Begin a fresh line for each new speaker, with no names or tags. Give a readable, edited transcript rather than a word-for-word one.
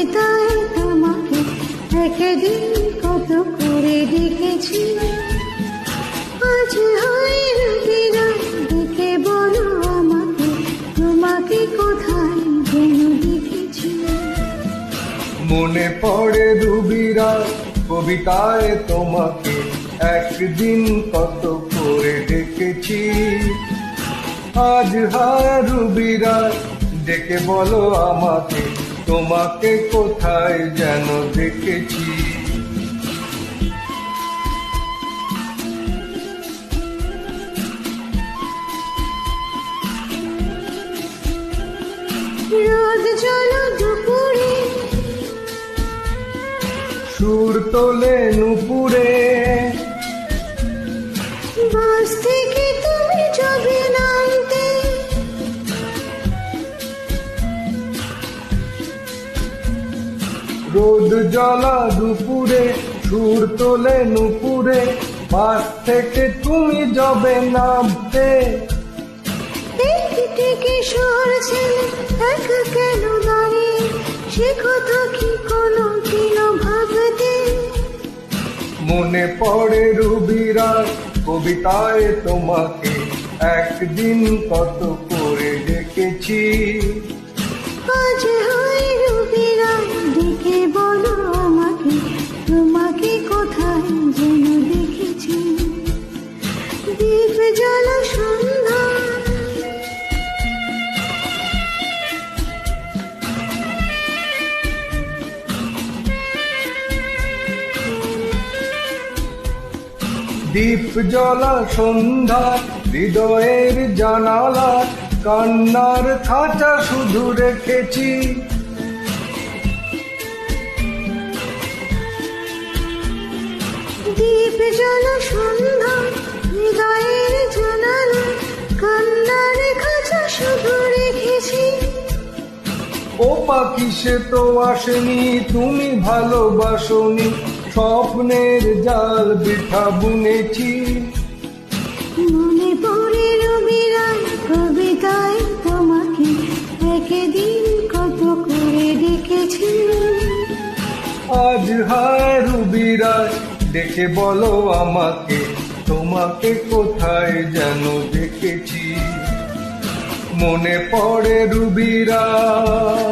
কবিতায় তোমাকে একদিন কত করে দেখেছি, আজ হয় রবিবার দেখে বলো আমাকে তোমাকে কোথায় যেন দেখেছি।
মনে পড়ে রবিরাত কবিতায় তোমাকে একদিন কত করে ডেকেছি, আজ হয় রবিরাত ডেকে বলো আমাকে তোমাকে কোথায় যেন দেখেছি।
রোদ জলো দুপুরে,
সুর তোলে নুপুরে,
বাস থেকে তুমি যাবে নামতে,
রোদ জ্বলা দুপুরে, সুর তোলে নুপুরে, বাস থেকে তুমি যাবে নামতে।
একটি কিশোর ছেলে একা কেন দাঁড়িয়ে, সে কথা কি কোনো দিন ভাবতে।
মনে পড়ে রবিরাত কবিতায় তোমাকে একদিন কত করে ডেকেছি,
আজ হয় রবিবার ডেকে বলো আমাকে তোমাকে কোথায় যেন দেখেছি। দীপ জ্বালা সন্ধ্যা,
দীপ জ্বলা সন্ধ্যা, হৃদয়ের জানালা, কান্নার খাঁচা শুধু রেখেছি।
দীপ জ্বালা সন্ধ্যা, হৃদয়ের জানালা, কান্নার খাঁচা শুধু রেখেছি।
ও পাখি সে তো আসেনি, তুমি ভালোবাসনি, স্বপ্নের জাল বৃথা বুনেছি।
মনে পড়ে রবিবার কবিতায় তোমাকে একদিন কত করে ডেকেছি,
আজ হয় রবিরাত ডেকে বলো আমাকে তোমাকে কোথায় যেন দেখেছি। মনে পড়ে রবিরাত।